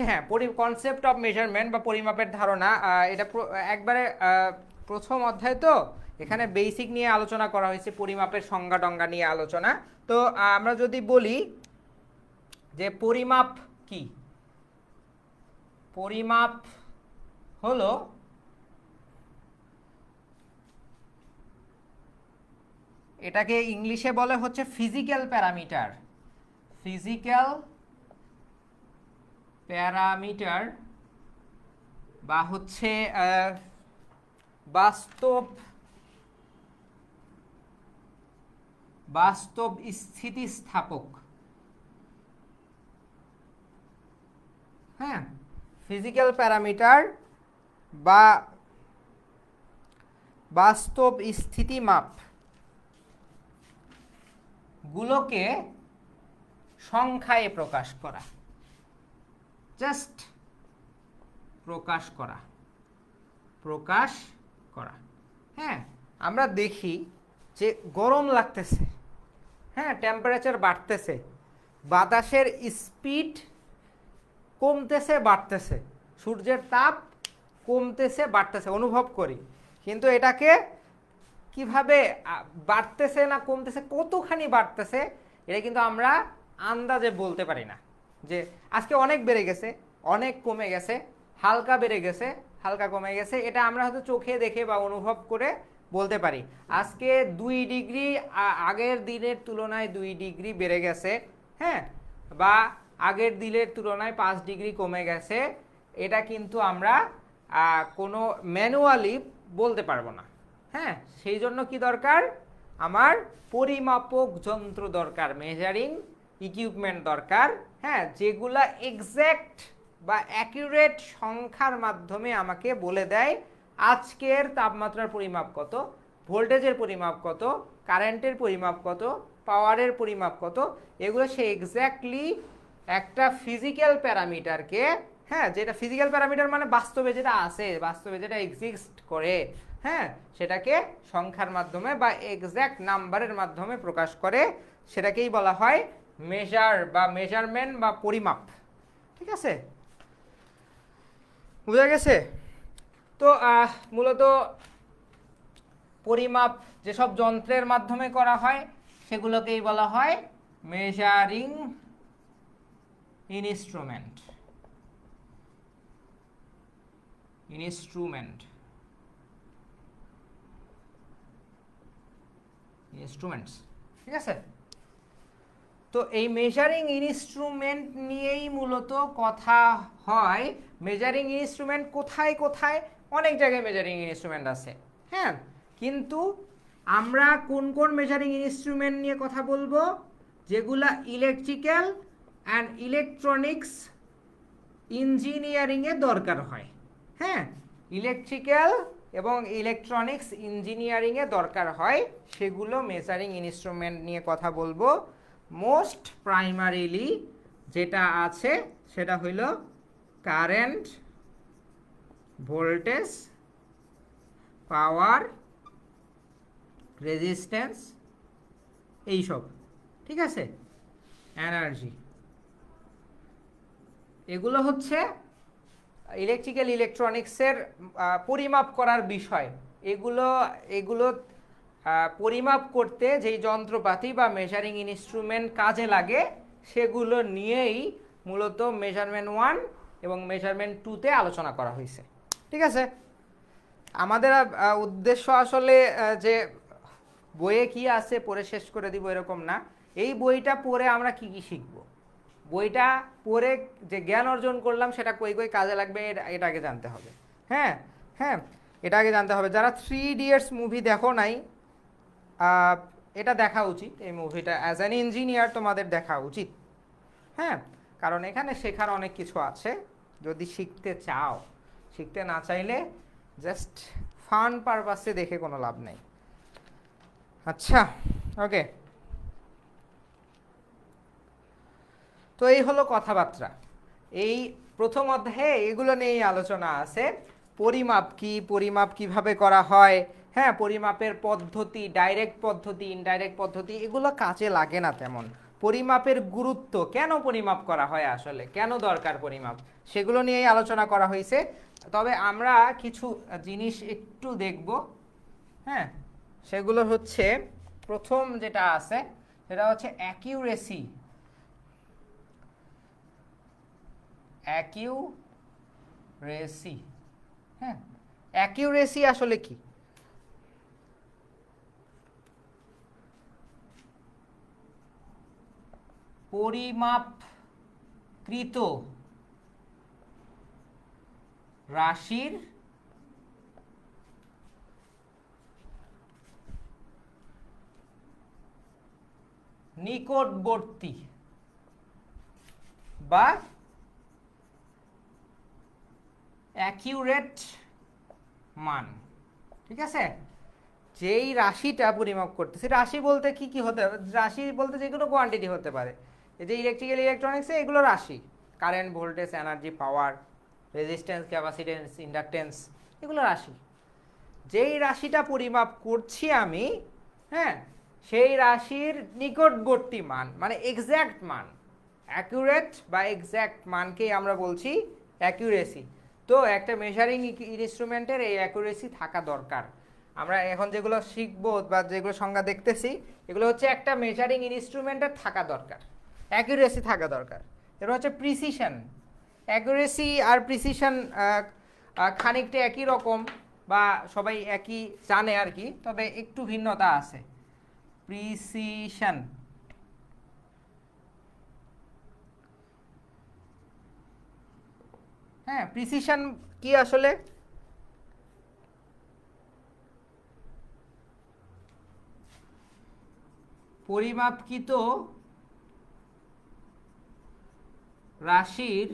হ্যাঁ, concept of measurement বা পরিমাপের ধারণা, এটা একবারে প্রথম অধ্যায়, তো এখানে বেসিক নিয়ে আলোচনা করা হয়েছে, পরিমাপের সংজ্ঞা টঙ্গা নিয়ে আলোচনা। তো আমরা যদি বলি যে পরিমাপ কি, পরিমাপ হলো এটাকে ইংলিশে বলে হচ্ছে ফিজিক্যাল প্যারামিটার, ফিজিক্যাল প্যারামিটার বা হচ্ছে বাস্তব বাস্তব স্থিতিস্থাপক। হ্যাঁ, ফিজিক্যাল প্যারামিটার বা বাস্তব স্থিতিমাপ গুলোকে সংখ্যায় প্রকাশ করা, জাস্ট প্রকাশ করা, প্রকাশ করা। হ্যাঁ, আমরা দেখি যে গরম লাগতেছে, হ্যাঁ, টেম্পারেচার বাড়তেছে, বাতাসের স্পিড কমতেছে বাড়তেছে, সূর্যের তাপ কমতেছে বাড়তেছে, অনুভব করি। কিন্তু এটাকে কিভাবে বাড়তেছে না কমতেছে, কতখানি বাড়তেছে, এটা কিন্তু আমরা আন্দাজে বলতে পারি না। যে আজকে অনেক বেড়ে গেছে, অনেক কমে গেছে, হালকা বেড়ে গেছে, হালকা কমে গেছে, এটা আমরা হয়তো চোখে দেখে বা অনুভব করে বলতে পারি। আজকে 2 ডিগ্রি আগের দিনের তুলনায় 2 ডিগ্রি বেড়ে গেছে, হ্যাঁ, বা আগের দিনের তুলনায় 5 ডিগ্রি কমে গেছে, এটা কিন্তু আমরা কোনো ম্যানুয়ালি বলতে পারবো না। হ্যাঁ, সেই জন্য কি দরকার, আমার পরিমাপক যন্ত্র দরকার, মেজারিং ইকুইপমেন্ট দরকার। হ্যাঁ, যেগুলা এক্স্যাক্ট বা অ্যাকিউরেট সংখ্যার মাধ্যমে আমাকে বলে দেয় আজকের তাপমাত্রার পরিমাপ কত, ভোল্টেজের পরিমাপ কত, কারেন্টের পরিমাপ কত, পাওয়ারের পরিমাপ কত, এগুলো সে এক্স্যাক্টলি একটা ফিজিক্যাল প্যারামিটারকে, হ্যাঁ, যেটা ফিজিক্যাল প্যারামিটার মানে বাস্তবে যেটা আছে, বাস্তবে যেটা এক্সিস্ট করে, হ্যাঁ, সেটাকে সংখ্যার মাধ্যমে বা এক্স্যাক্ট নাম্বারের মাধ্যমে প্রকাশ করে, সেটাকেই বলা হয় মেজার বা মেজারমেন্ট বা পরিমাপ। ঠিক আছে, বুঝা গেছে? তো মূলত পরিমাপ যেসব যন্ত্রের মাধ্যমে করা হয় সেগুলোকেই বলা হয় মেজারিং ইনস্ট্রুমেন্ট, ইনস্ট্রুমেন্টস। ঠিক আছে, তো এই মেজারিং ইনস্ট্রুমেন্ট নিয়েই মূলত কথা হয়। মেজারিং ইনস্ট্রুমেন্ট কোথায় কোথায়, অনেক জায়গায় মেজারিং ইনস্ট্রুমেন্ট আছে, হ্যাঁ, কিন্তু আমরা কোন কোন মেজারিং ইনস্ট্রুমেন্ট নিয়ে কথা বলবো, যেগুলা ইলেকট্রিক্যাল অ্যান্ড ইলেকট্রনিক্স ইঞ্জিনিয়ারিংয়ে দরকার হয়। হ্যাঁ, ইলেকট্রিক্যাল এবং ইলেকট্রনিক্স ইঞ্জিনিয়ারিংয়ে দরকার হয়, সেগুলো মেজারিং ইনস্ট্রুমেন্ট নিয়ে কথা বলবো। মোস্ট প্রাইমারিলি যেটা আছে সেটা হইল কারেন্ট, ভোল্টেজ, পাওয়ার, রেজিস্ট্যান্স, এইসব। ঠিক আছে, এনার্জি, এগুলো হচ্ছে ইলেকট্রিক্যাল ইলেকট্রনিক্সের পরিমাপ করার বিষয়। এগুলো এগুলো পরিমাপ করতে যেই যন্ত্রপাতি বা মেজারিং ইনস্ট্রুমেন্ট কাজে লাগে সেগুলো নিয়েই মূলত মেজারমেন্ট 1 এবং মেজারমেন্ট 2-তে আলোচনা করা হয়েছে। ঠিক আছে, আমাদের উদ্দেশ্য আসলে যে বইয়ে কি আছে পড়ে শেষ করে দিব এরকম না। এই বইটা পড়ে আমরা কি কি শিখব, বইটা পড়ে যে জ্ঞান অর্জন করলাম সেটা কই কই কাজে লাগবে এটা আগে জানতে হবে। হ্যাঁ, হ্যাঁ, এটা আগে জানতে হবে। যারা 3 ইডিয়টস মুভি দেখো নাই, এটা দেখা উচিত, এই মুভিটা অ্যাজ অ্যান ইঞ্জিনিয়ার তোমাদের দেখা উচিত। হ্যাঁ, কারণ এখানে শেখার অনেক কিছু আছে যদি শিখতে চাও। শিখতে না চাইলে জাস্ট ফান পারপাসে দেখে কোনো লাভ নেই। আচ্ছা, ওকে, তো এই হলো কথাবার্তা। এই প্রথম অধ্যায়ে এগুলো নিয়েই আলোচনা আছে। পরিমাপ কি, পরিমাপ কিভাবে করা হয়, হ্যাঁ, পরিমাপের পদ্ধতি, ডাইরেক্ট পদ্ধতি, ইনডাইরেক্ট পদ্ধতি, এগুলো কাজে লাগে না তেমন। পরিমাপের গুরুত্ব, কেন পরিমাপ করা হয়, আসলে কেন দরকার পরিমাপ, সেগুলো নিয়েই আলোচনা করা হয়েছে। তবে আমরা কিছু জিনিস একটু দেখব। হ্যাঁ, সেগুলো হচ্ছে, প্রথম যেটা আছে সেটা হচ্ছে অ্যাকিউরেসি। অ্যাকিউরেসি, হ্যাঁ, অ্যাকিউরেসি আসলে কি? পরিমাপকৃত রাশির নিকটবর্তী বা অ্যাকিউরেট মান। ঠিক আছে, যেই রাশিটা পরিমাপ করতেছি, রাশি বলতে কি কি হতে পারে? রাশি বলতে যে কোনো কোয়ান্টিটি হতে পারে। এই যে ইলেকট্রিক্যাল ইলেকট্রনিক্সে এগুলো রাশি, কারেন্ট, ভোল্টেজ, এনার্জি, পাওয়ার, রেজিস্ট্যান্স, ক্যাপাসিটেন্স, ইন্ডাকটেন্স, এগুলো রাশি। যেই রাশিটা পরিমাপ করছি আমি, হ্যাঁ, সেই রাশির নিকটবর্তী মান, মানে এক্স্যাক্ট মান, অ্যাকুরেট বা এক্স্যাক্ট মানকেই আমরা বলছি অ্যাকুরেসি। তো একটা মেজারিং ইনস্ট্রুমেন্টের এই অ্যাকুরেসি থাকা দরকার। আমরা এখন যেগুলো শিখবো বা যেগুলো সংজ্ঞা দেখতেছি, এগুলো হচ্ছে একটা মেজারিং ইনস্ট্রুমেন্টের থাকা দরকার, অ্যাকুরেসি থাকা দরকার। এটা হচ্ছে প্রিসিশন। অ্যাকুরেসি আর প্রিসিশন খানিকটা একই রকম, বা সবাই একই জানে আর কি, তবে একটু ভিন্নতা আছে। প্রিসিশন, হ্যাঁ, প্রিসিশন কি আসলে? পরিমাপকৃত রাশির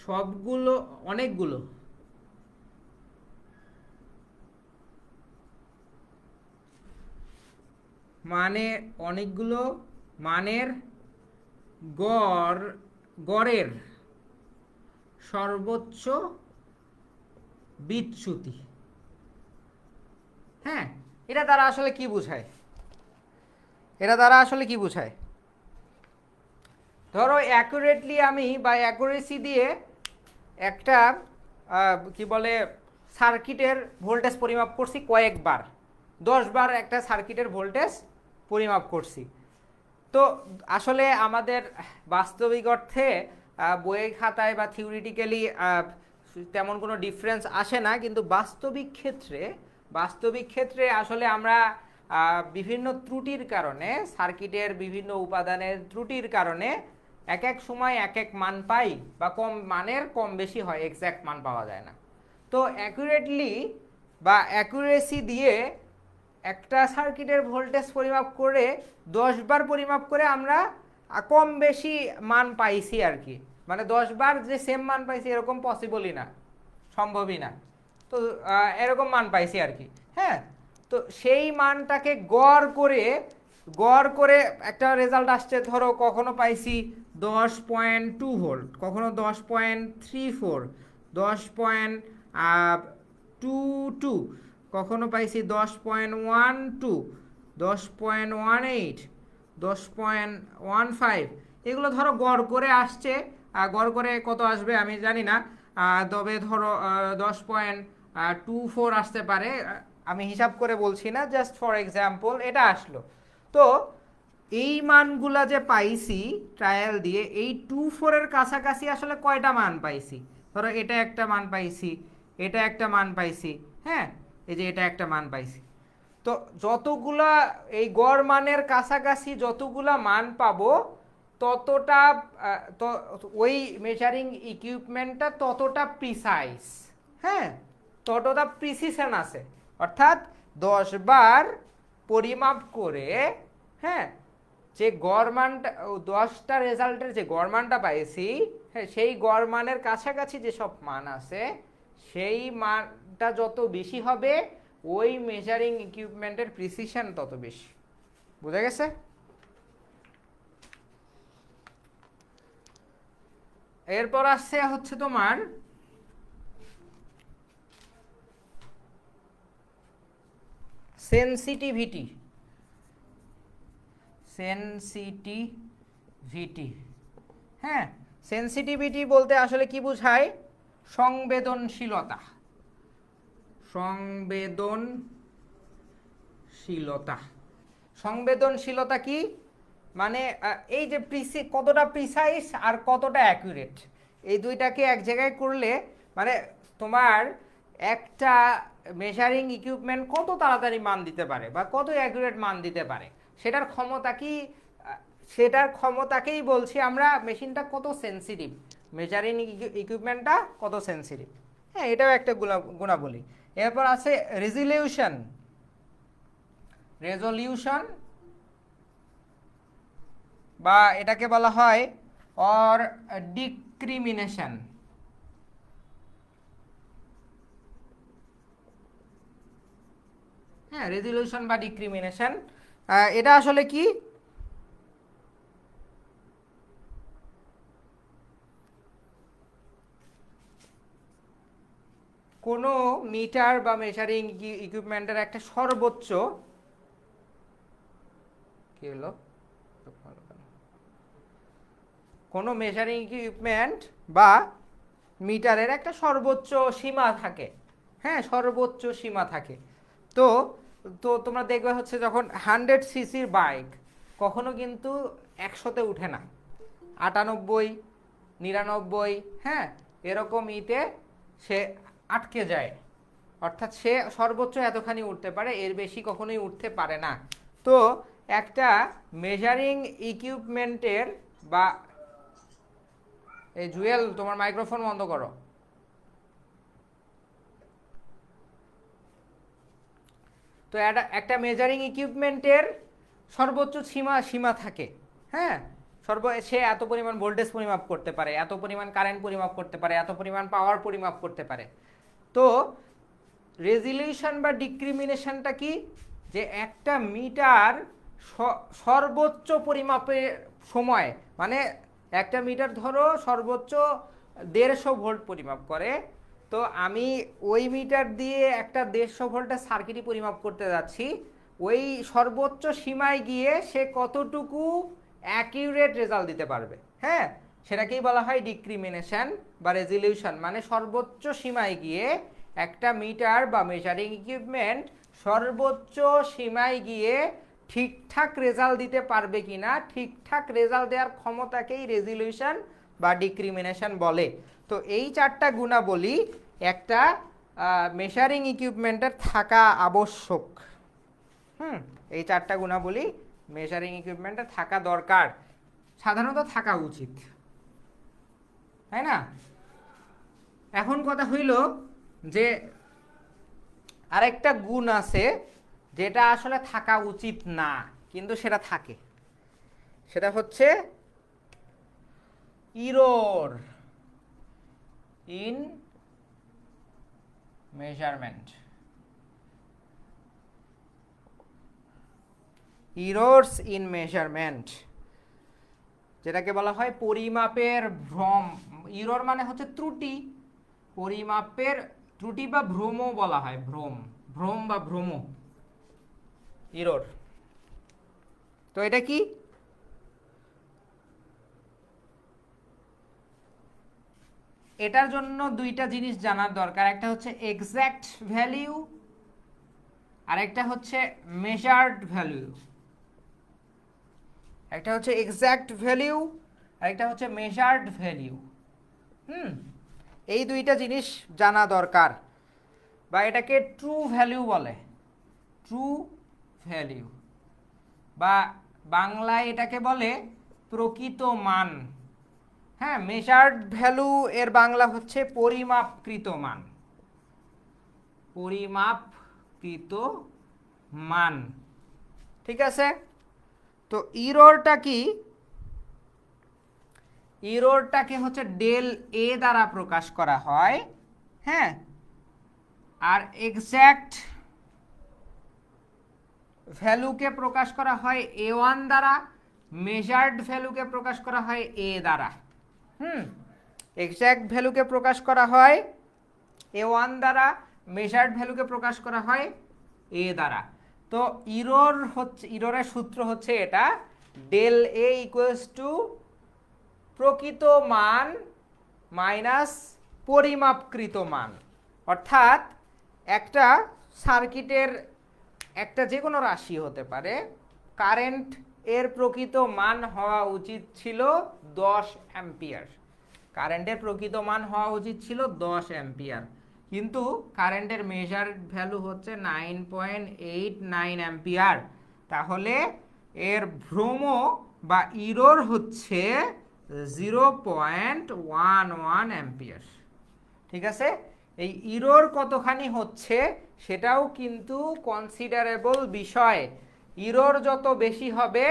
সবগুলো, অনেকগুলো মানে, অনেকগুলো মানের গড়ের সর্বোচ্চ বিচ্যুতি। হ্যাঁ, এটা দ্বারা আসলে কি বোঝায়? এটা দ্বারা আসলে কি বোঝায়? ধরো অ্যাকুরেটলি আমি বা অ্যাকুরেসি দিয়ে একটা কি বলে সার্কিটের ভোল্টেজ পরিমাপ করছি কয়েকবার, 10 বার একটা সার্কিটের ভোল্টেজ পরিমাপ করছি। তো আসলে আমাদের বাস্তবিক অর্থে বইয়ের খাতায় বা থিওরিটিক্যালি তেমন কোনো ডিফারেন্স আসে না, কিন্তু বাস্তবিক ক্ষেত্রে আসলে আমরা বিভিন্ন ত্রুটির কারণে, সার্কিটের বিভিন্ন উপাদানের ত্রুটির কারণে এক এক সময় এক এক মান পাই, বা কম মানের কম বেশি হয়, এক্স্যাক্ট মান পাওয়া যায় না। তো অ্যাকুরেটলি বা অ্যাকুরেসি দিয়ে একটা সার্কিটের ভোল্টেজ পরিমাপ করে 10 বার পরিমাপ করে আমরা কম বেশি মান পাইছি আর কি। মানে 10 বার যে সেম মান পাইছি এরকম পসিবলই না, সম্ভবই না। তো এরকম মান পাইছি আর কি। হ্যাঁ, তো সেই মানটাকে গড় করে একটা রেজাল্ট আসছে। ধরো কখনো পাইছি 10.2 ভোল্ট, কখনো 10.34, 10.22, কখনো পাইছি 10.12, 10.18, 10.15, এগুলো ধরো গড় করে আসছে। গড় করে কত আসবে আমি জানি না, তবে ধরো 10.24 আসতে পারে, আমি হিসাব করে বলছি না, জাস্ট ফর এক্সাম্পল এটা আসলো। তো এই মানগুলা যে পাইছি ট্রায়াল দিয়ে, এই 24-এর কাছাকাছি আসলে কয়টা মান পাইছি? ধরো এটা একটা মান পাইছি, এটা একটা মান পাইছি, হ্যাঁ, এই যে এটা একটা মান পাইছি। তো যতগুলা এই গড় মানের কাছাকাছি যতগুলা মান পাবো, ততটা ওই মেজারিং ইকুইপমেন্টটা ততটা প্রিসাইজ, হ্যাঁ, ততটা প্রিসিশন আছে। অর্থাৎ 10 বার পরিমাপ করে, হ্যাঁ, যে গড় মানটা, 10টা রেজাল্টের যে গড় মানটা পাইছি, হ্যাঁ, সেই গড় মানের কাছাকাছি যেসব মান আছে, সেই মানটা যত বেশি হবে, ওই মেজারিং ইকুইপমেন্টের প্রিসিশন তত বেশি। বুঝা গেছে? এরপর আসছে হচ্ছে তোমার সেনসিটিভিটি, সেনসিটিভিটি, হ্যাঁ, সেনসিটিভিটি বলতে আসলে কি বোঝায়? সংবেদনশীলতা, সংবেদনশীলতা। সংবেদনশীলতা কি মানে এই যে কতটা প্রিসাইজ আর কতটা অ্যাকুরেট, এই দুইটাকে এক জায়গায় করলে মানে তোমার একটা মেজারিং ইকুইপমেন্ট কত তাড়াতাড়ি মান দিতে পারে বা কত অ্যাকুরেট মান দিতে পারে, সেটার ক্ষমতা কি, সেটার ক্ষমতাকেই বলছি আমরা মেশিনটা কত সেনসিটিভ, মেজারিং ইকুইপমেন্টটা কত সেনসিটিভ। হ্যাঁ, এটাও একটা গুণাবলী। এরপর আছে রেজলিউশন, রেজলিউশন বা এটাকে বলা হয় অর ডিক্রিমিনেশন। হ্যাঁ, রেজলিউশন বা ডিক্রিমিনেশন, এটা আসলে কি? কোনো মিটার বা মেজারিং ইকুইপমেন্টের একটা সর্বোচ্চ কি হলো, কোনো মেজারিং ইকুইপমেন্ট বা মিটারের একটা সর্বোচ্চ সীমা থাকে। হ্যাঁ, সর্বোচ্চ সীমা থাকে। তো তো তোমরা দেখবে হচ্ছে যখন 100 সিসির বাইক কখনো কিন্তু 100-তে উঠে না, 98, 99, হ্যাঁ, এরকম ইতে সে আটকে যায়, অর্থাৎ সে সর্বোচ্চ এতখানি উঠতে পারে, এর বেশি কখনোই উঠতে পারে না। তো একটা মেজারিং ইকুইপমেন্টের বা এই জুয়েল তোমার মাইক্রোফোন বন্ধ করো। তো একটা মেজারিং ইকুইপমেন্টের সর্বোচ্চ সীমা থাকে। হ্যাঁ, সে এত পরিমাণ ভোল্টেজ পরিমাপ করতে পারে, এত পরিমাণ কারেন্ট পরিমাপ করতে পারে, এত পরিমাণ পাওয়ার পরিমাপ করতে পারে। তো রেজলিউশন বা ডিক্রিমিনেশনটা কি? যে একটা মিটার সর্বোচ্চ পরিমাপের সময়, মানে একটা মিটার ধরো সর্বোচ্চ 150 ভোল্ট পরিমাপ করে, তো আমি ওই মিটার দিয়ে একটা 150 ভোল্টের সার্কিটই পরিমাপ করতে যাচ্ছি, ওই সর্বোচ্চ সীমায় গিয়ে সে কতটুকু অ্যাকিউরেট রেজাল্ট দিতে পারবে। হ্যাঁ, সেটাকেই বলা হয় ডিক্রিমিনেশন বা রেজলিউশন, মানে সর্বোচ্চ সীমায় গিয়ে একটা মিটার বা মেজারিং ইকুইপমেন্ট সর্বোচ্চ সীমায় গিয়ে ঠিকঠাক রেজাল্ট দিতে পারবে কিনা, ঠিকঠাক রেজাল্ট দেওয়ার ক্ষমতাকেই রেজলিউশন বা ডিক্রিমিনেশন বলে। তো এই 4টা গুণাবলী একটা মেজারিং ইকুইপমেন্টের থাকা আবশ্যক। এই 4টা গুণাবলী মেজারিং ইকুইপমেন্টের থাকা দরকার, সাধারণত থাকা উচিত, তাই না? এখন কথা হইল যে আরেকটা গুণ আছে যেটা আসলে থাকা উচিত না, কিন্তু সেটা থাকে, সেটা হচ্ছে error in measurement. Errors in measurement, যেটাকে বলা হয় পরিমাপের ভ্রম। ইরর মানে হচ্ছে ত্রুটি, পরিমাপের ত্রুটি বা ভ্রমও বলা হয়, ভ্রম বা ভ্রম, ইরর। তো এটা কি? এটার জন্য 2টা জিনিস জানার দরকার, একটা হচ্ছে এক্সাক্ট ভ্যালু আর একটা হচ্ছে মেজার্ড ভ্যালু। একটা হচ্ছে এক্সাক্ট ভ্যালু আর একটা হচ্ছে মেজার্ড ভ্যালু। এই 2টা জিনিস জানা দরকার, বা এটাকে ট্রু ভ্যালু বলে, ট্রু ভ্যালু, বা বাংলায় এটাকে বলে প্রকৃত মান। হ্যাঁ, মেজার্ড ভ্যালু এর বাংলা হচ্ছে পরিমাপকৃত মান, পরিমাপকৃত মান, ঠিক আছে? তো ইররটা কি? ইররটাকে হচ্ছে ডেল এ দ্বারা প্রকাশ করা হয়। হ্যাঁ, আর এক্সাক্ট ভ্যালুকে প্রকাশ করা হয় A1 দ্বারা, মেজার্ড ভ্যালুকে প্রকাশ করা হয় এ দ্বারা। এক্সাক্ট ভ্যালুকে প্রকাশ করা হয় A1 দ্বারা, মেজার্ড ভ্যালুকে প্রকাশ করা হয় এ দ্বারা। তো ইররের সূত্র হচ্ছে এটা, ডেল এ ইকুয়ালস টু প্রকৃত মান মাইনাস পরিমাপকৃত মান। অর্থাৎ একটা সার্কিটের একটা যে কোনো রাশি হতে পারে, কারেন্ট এর প্রকৃত মান হওয়া উচিত ছিল 10 অ্যাম্পিয়ার। কারেন্টের প্রকৃত মান হওয়া উচিত ছিল 10 অ্যাম্পিয়ার, কিন্তু কারেন্টের মেজার ভ্যালু হচ্ছে 9.89 অ্যাম্পিয়ার। তাহলে এর ভ্রম বা ইরর হচ্ছে 0.11 অ্যাম্পিয়ার। ঠিক আছে, এই ইরর কতখানি হচ্ছে সেটাও কিন্তু কনসিডারেবল বিষয়। ইরর যত বেশি হবে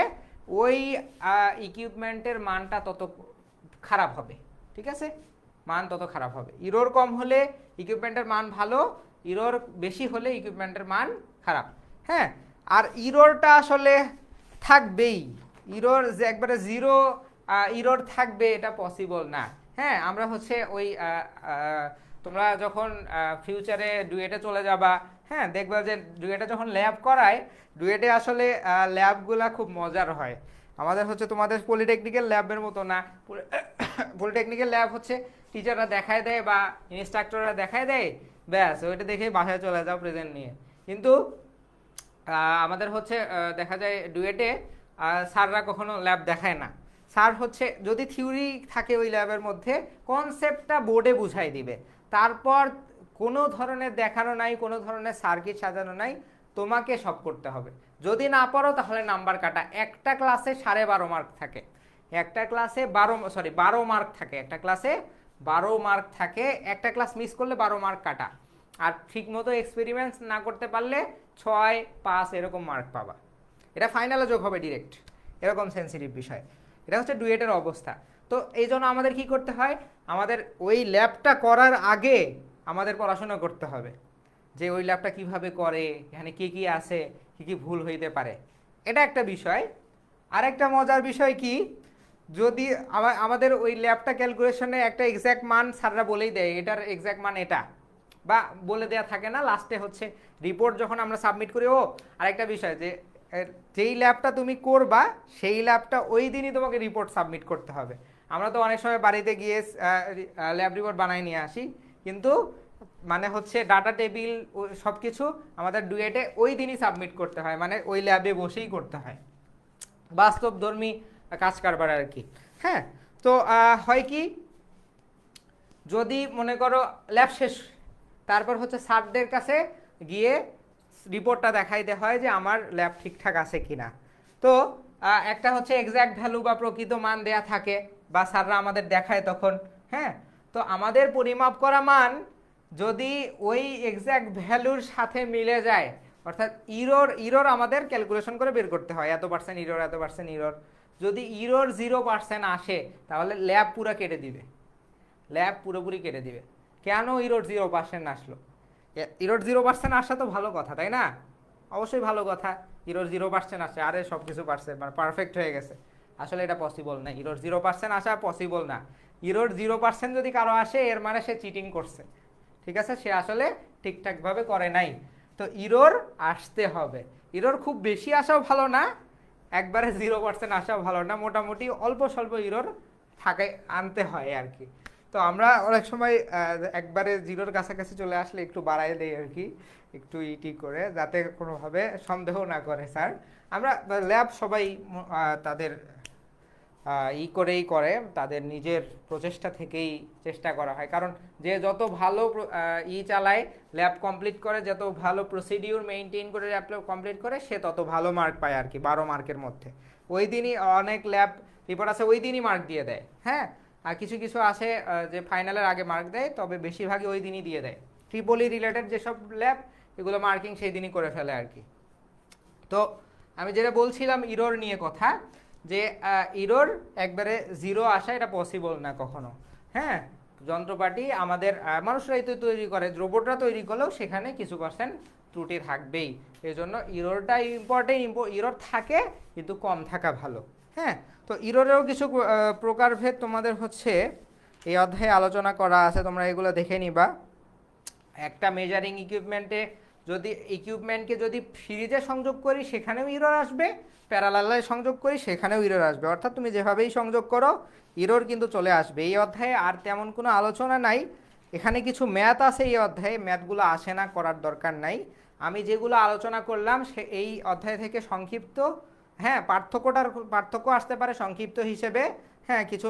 ওই ইকুইপমেন্টের মানটা তত খারাপ হবে। ঠিক আছে, মান তত খারাপ হবে। ইরর কম হলে ইকুইপমেন্টের মান ভালো, ইরর বেশি হলে ইকুইপমেন্টের মান খারাপ। হ্যাঁ, আর ইররটা আসলে থাকবেই, ইরর যে একবারে জিরো ইরর থাকবে এটা পসিবল না। হ্যাঁ, আমরা হচ্ছে ওই তোমরা যখন ফিউচারে ডুয়েটে চলে যাবা, হ্যাঁ, দেখবা যে ডুয়েটে যখন ল্যাব করায়, ডুয়েটে আসলে ল্যাবগুলা খুব মজার হয়। আমাদের হচ্ছে তোমাদের পলিটেকনিক্যাল ল্যাবের মতো না। পলিটেকনিক্যাল ল্যাব হচ্ছে টিচাররা দেখায় দেয় বা ইনস্ট্রাক্টররা দেখায় দেয়, ব্যাস ওইটা দেখে বাসায় চলে যাও প্রেজেন্ট নিয়ে। কিন্তু আমাদের হচ্ছে দেখা যায় ডুয়েটে স্যাররা কখনো ল্যাব দেখায় না। স্যার হচ্ছে যদি থিওরি থাকে ওই ল্যাবের মধ্যে, কনসেপ্টটা বোর্ডে বুঝাই দিবে, তারপর কোনো ধরনের দেখানো নাই, কোনো ধরনের সার্কিট সাজানো নাই, তোমাকে সব করতে হবে। যদি না পারো তাহলে নাম্বার কাটা। একটা ক্লাসে 12.5 মার্ক থাকে, একটা ক্লাসে 12 মার্ক থাকে, একটা ক্লাসে 12 মার্ক থাকে। একটা ক্লাস মিস করলে 12 মার্ক কাটা। আর ঠিকমতো এক্সপেরিমেন্টস না করতে পারলে 6, 5 এরকম মার্ক পাবা। এটা ফাইনালে যোগ হবে ডিরেক্ট, এরকম সেন্সিটিভ বিষয়। এটা হচ্ছে ডুয়েটের অবস্থা। তো এই জন্য আমাদের কি করতে হয়, আমাদের ওই ল্যাবটা করার আগে আমাদের পড়াশোনা করতে হবে যে ওই ল্যাবটা কিভাবে করে, এখানে কি কি আছে, কি কি ভুল হইতে পারে, এটা একটা বিষয়। আরেকটা মজার বিষয় কি, যদি আমাদের ওই ল্যাবটা ক্যালকুলেশনে একটা এক্স্যাক্ট মান স্যাররা বলেই দেয়, এটার এক্স্যাক্ট মান এটা, বা বলে দেয়া থাকে না, লাস্টে হচ্ছে রিপোর্ট যখন আমরা সাবমিট করি। ও আরেকটা বিষয়, যে যেই ল্যাবটা তুমি করবা সেই ল্যাবটা ওই দিনই তোমাকে রিপোর্ট সাবমিট করতে হবে। আমরা তো অনেক সময় বাড়িতে গিয়ে ল্যাব রিপোর্ট বানাই নিয়ে আসি, কিন্তু মানে হচ্ছে ডাটা টেবিল সব কিছু আমাদের ডুয়েটে ওই দিনই সাবমিট করতে হয়, মানে ওই ল্যাবে বসেই করতে হয়, বাস্তবধর্মী কাজ কারবার আর কি। হ্যাঁ, তো হয় কি, যদি মনে করো ল্যাব শেষ, তারপর হচ্ছে স্যারদের কাছে গিয়ে রিপোর্টটা দেখাইতে হয় যে আমার ল্যাব ঠিকঠাক আছে কিনা। তো একটা হচ্ছে এক্স্যাক্ট ভ্যালু বা প্রকৃত মান দেয়া থাকে, বা স্যাররা আমাদের দেখায় তখন। হ্যাঁ, তো আমাদের পরিমাপ করা মান যদি ওই এক্স্যাক্ট ভ্যালুর সাথে মিলে যায়, অর্থাৎ ইরর আমাদের ক্যালকুলেশন করে বের করতে হয়, এত পার্সেন্ট ইরর, এত পার্সেন্ট ইরর। যদি ইরর 0% আসে তাহলে ল্যাব পুরো কেটে দিবে, ল্যাব পুরোপুরি কেটে দিবে। কেন ইরর 0% আসলো? ইরর 0% আসা তো ভালো কথা, তাই না? অবশ্যই ভালো কথা, ইরর 0% আসে, আরে সব কিছু পারছে, মানে পারফেক্ট হয়ে গেছে। আসলে এটা পসিবল না, ইরর 0% আসা পসিবল না। ইরর 0% যদি কারো আসে, এর মানে সে চিটিং করছে। ঠিক আছে, সে আসলে ঠিকঠাকভাবে করে নাই। তো ইরর আসতে হবে। ইরর খুব বেশি আসাও ভালো না, একবারে 0% আসাও ভালো না, মোটামুটি অল্প স্বল্প ইরর থাকে, আনতে হয় আর কি। তো আমরা অনেক সময় একবারে জিরোর কাছাকাছি চলে আসলে একটু বাড়াই দেই আর কি, একটু ইটি করে, যাতে কোনোভাবে সন্দেহ না করে স্যার। আমরা ল্যাব সবাই তাদের করেই করে, তাদের নিজের প্রচেষ্টা থেকেই চেষ্টা করা হয়। কারণ যে যত ভালো চালায়, ল্যাব কমপ্লিট করে, যত ভালো প্রসিডিউর মেনটেন করে ল্যাব কমপ্লিট করে, সে তত ভালো মার্ক পায় আর কি। 12 মার্কের মধ্যে ওই দিনই অনেক ল্যাব রিপোর্ট আছে ওই দিনই মার্ক দিয়ে দেয়। হ্যাঁ, আর কিছু কিছু আছে যে ফাইনালের আগে মার্ক দেয়, তবে বেশিরভাগই ওই দিনই দিয়ে দেয়। ট্রিপলি রিলেটেড যেসব ল্যাব, এগুলো মার্কিং সেই দিনই করে ফেলে আর কি। তো আমি যেটা বলছিলাম ইরর নিয়ে কথা, যে ইরর একবারে 0 আসা এটা পসিবল না কখনো। হ্যাঁ, যন্ত্রপাতি আমাদের মানুষরাই তো তৈরি করে, রোবটরা তৈরি করলেও সেখানে কিছু পার্সেন্ট ত্রুটি থাকবেই। এই জন্য ইররটা ইম্পর্টেন্ট, ইরর থাকে কিন্তু কম থাকা ভালো। হ্যাঁ, তো ইররেও কিছু প্রকারভেদ তোমাদের হচ্ছে এই অধ্যায়ে আলোচনা করা আছে, তোমরা এগুলো দেখে নিবা। একটা মেজারিং ইকুইপমেন্টে যদি ইকুইপমেন্টকে যদি সিরিজে সংযোগ করি সেখানেও ইরর আসবে, প্যারালালে সংযোগ করি সেখানেও ইরর আসবে, অর্থাৎ তুমি যেভাবেই সংযোগ করো ইরর কিন্তু চলে আসবে। এই অধ্যায়ে আর তেমন কোনো আলোচনা নাই, এখানে কিছু ম্যাথ আছে এই অধ্যায়ে, ম্যাথগুলো আসে না, করার দরকার নাই। আমি যেগুলো আলোচনা করলাম সে এই অধ্যায় থেকে সংক্ষিপ্ত, হ্যাঁ পার্থক্য আসতে পারে সংক্ষিপ্ত হিসেবে, হ্যাঁ কিছু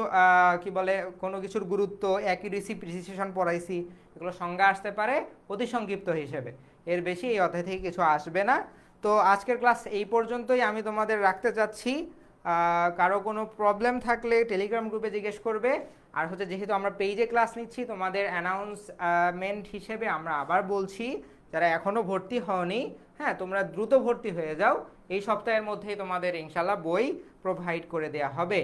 কি বলে কোনো কিছুর গুরুত্ব, অ্যাকিউরেসি, প্রিসিশন পড়াইছি, এগুলো সংজ্ঞা আসতে পারে অতি সংক্ষিপ্ত হিসেবে, এর বেশি এই অধ্যায় থেকে কিছু আসবে না। তো আজকের ক্লাস এই পর্যন্তই আমি তোমাদের রাখতে চাচ্ছি। কারো কোনো প্রবলেম থাকলে টেলিগ্রাম গ্রুপে জিজ্ঞেস করবে। আর হচ্ছে যেহেতু আমরা পেজে ক্লাস নিচ্ছি, তোমাদের অ্যানাউন্সমেন্ট হিসেবে আমরা আবার বলছি, যারা এখনও ভর্তি হওনি, হ্যাঁ তোমরা দ্রুত ভর্তি হয়ে যাও, এই সপ্তাহের মধ্যেই তোমাদের ইনশাল্লাহ বই প্রোভাইড করে দেওয়া হবে।